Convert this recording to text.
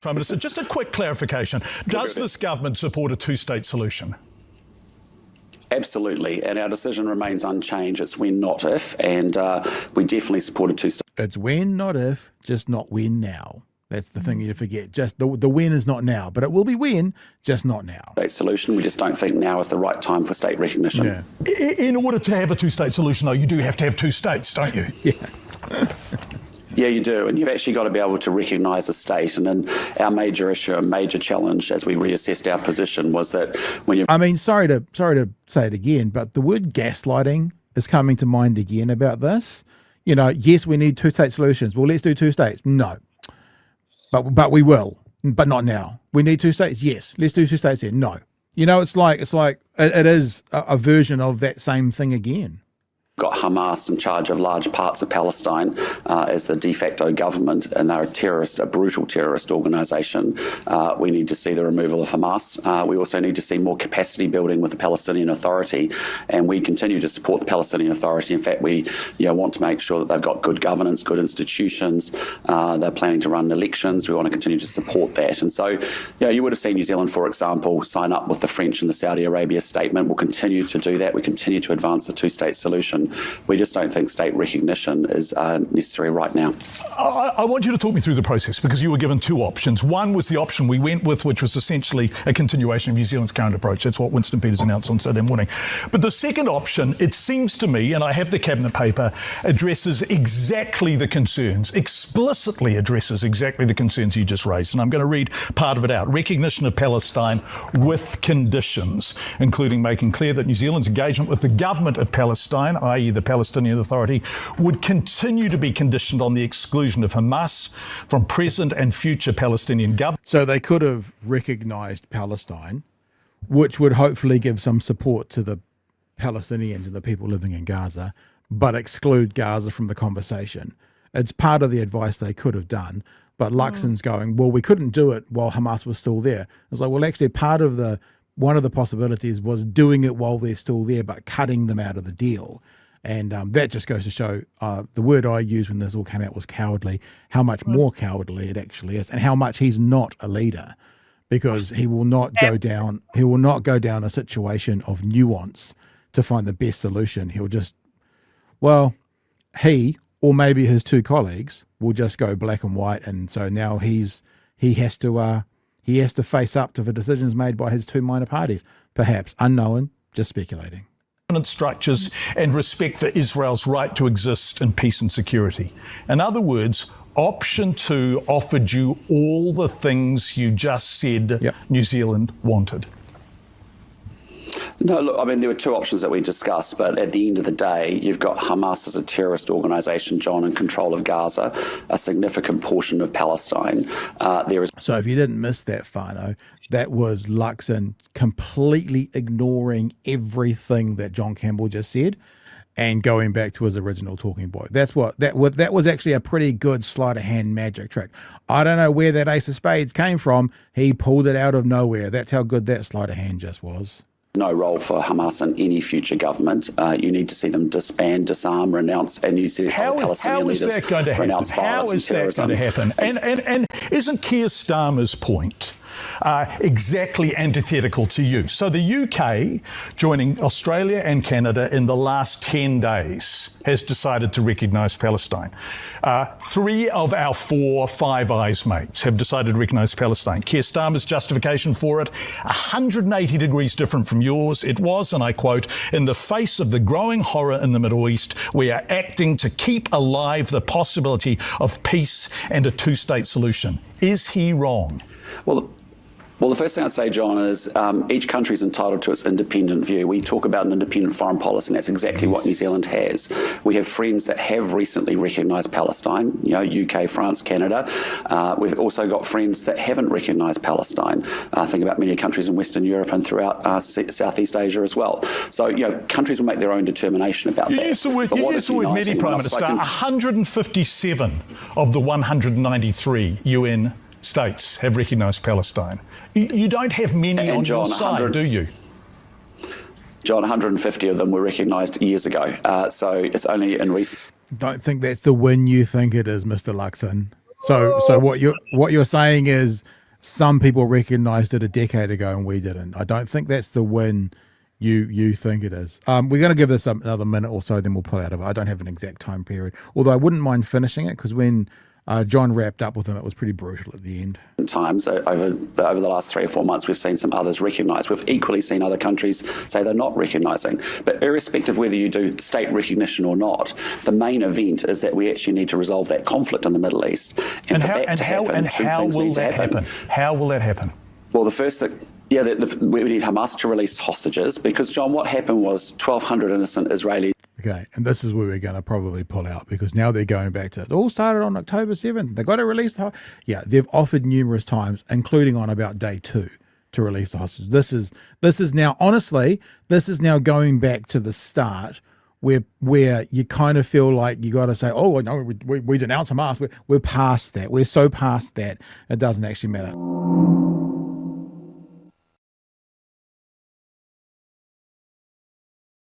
Prime Minister, just a quick clarification. Does this government support a two-state solution? Absolutely, and our decision remains unchanged. It's when, not if, and we definitely support a two-state. It's when, not if, just not when now. That's the thing you forget. Just the when is not now, but it will be when, just not now. State solution. We just don't think now is the right time for state recognition. Yeah. In order to have a two-state solution, though, you do have to have two states, don't you? Yeah. Yeah, you do, and you've actually got to be able to recognise a state. And then our major issue, a major challenge as we reassessed our position was that when you... I mean, sorry to say it again, but the word gaslighting is coming to mind again about this. You know, yes, we need two-state solutions. Well, let's do two states. No. But we will, but not now. We need two states. Yes, let's do two states then. No, you know, it is a version of that same thing again. Got Hamas in charge of large parts of Palestine as the de facto government, and they're a brutal terrorist organisation. We need to see the removal of Hamas. We also need to see more capacity building with the Palestinian Authority, and we continue to support the Palestinian Authority. In fact, we want to make sure that they've got good governance, good institutions. They're planning to run elections. We want to continue to support that. And so, you would have seen New Zealand, for example, sign up with the French and the Saudi Arabia statement. We'll continue to do that. We continue to advance the two-state solution. We just don't think state recognition is necessary right now. I want you to talk me through the process, because you were given two options. One was the option we went with, which was essentially a continuation of New Zealand's current approach. That's what Winston Peters announced on Saturday morning. But the second option, it seems to me, and I have the cabinet paper, addresses exactly the concerns, explicitly addresses exactly the concerns you just raised. And I'm going to read part of it out. Recognition of Palestine with conditions, including making clear that New Zealand's engagement with the government of Palestine, i.e. the Palestinian Authority, would continue to be conditioned on the exclusion of Hamas from present and future Palestinian government. So they could have recognised Palestine, which would hopefully give some support to the Palestinians and the people living in Gaza, but exclude Gaza from the conversation. It's part of the advice they could have done. But Luxon's going, well, we couldn't do it while Hamas was still there. It's like, well, actually, one of the possibilities was doing it while they're still there, but cutting them out of the deal. And that just goes to show the word I used when this all came out was cowardly, how much more cowardly it actually is, and how much he's not a leader, because he will not go down a situation of nuance to find the best solution. He'll just, he or maybe his two colleagues will just go black and white, and so now he has to face up to the decisions made by his two minor parties, perhaps unknown, just speculating. Structures and respect for Israel's right to exist in peace and security. In other words, option two offered you all the things you just said New Zealand wanted. No, look, I mean, there were two options that we discussed, but at the end of the day, you've got Hamas as a terrorist organisation, John, in control of Gaza, a significant portion of Palestine. So if you didn't miss that, Whānau, that was Luxon completely ignoring everything that John Campbell just said and going back to his original talking point. That was actually a pretty good sleight of hand magic trick. I don't know where that ace of spades came from. He pulled it out of nowhere. That's how good that sleight of hand just was. No role for Hamas in any future government. You need to see them disband, disarm, renounce, and you see Palestinian leaders renounce violence and terrorism. How is that going to happen? And isn't Keir Starmer's point exactly antithetical to you? So the UK, joining Australia and Canada in the last 10 days, has decided to recognise Palestine. 3 of our 4 Five Eyes mates have decided to recognise Palestine. Keir Starmer's justification for it, 180 degrees different from yours. It was, and I quote, "In the face of the growing horror in the Middle East, we are acting to keep alive the possibility of peace and a two-state solution." Is he wrong? Well, the first thing I'd say, John, is each country is entitled to its independent view. We talk about an independent foreign policy, and that's exactly what New Zealand has. We have friends that have recently recognised Palestine, UK, France, Canada. We've also got friends that haven't recognised Palestine. Think about many countries in Western Europe and throughout Southeast Asia as well. So, countries will make their own determination about that. You used the word many, Prime Minister. 157 of the 193 UN states have recognised Palestine. You don't have many on your side, do you? John, 150 of them were recognised years ago. So it's only in recent... Don't think that's the win you think it is, Mr. Luxon. So what you're saying is some people recognized it a decade ago and we didn't. I don't think that's the win you think it is. We're going to give this another minute or so, then we'll pull out of it. I don't have an exact time period, although I wouldn't mind finishing it because when John wrapped up with him, it was pretty brutal at the end. Times over the last 3 or 4 months, we've seen some others recognise. We've equally seen other countries say they're not recognising. But irrespective of whether you do state recognition or not, the main event is that we actually need to resolve that conflict in the Middle East. And how will that happen? How will that happen? Well, the first thing, we need Hamas to release hostages because, John, what happened was 1,200 innocent Israelis. Okay, and this is where we're going to probably pull out because now they're going back to it all started on October 7th. They got to release they've offered numerous times, including on about day 2, to release the hostages. This is now, honestly, this is now going back to the start where you kind of feel like you got to say, oh, no, we denounce Hamas. We're past that. We're so past that it doesn't actually matter.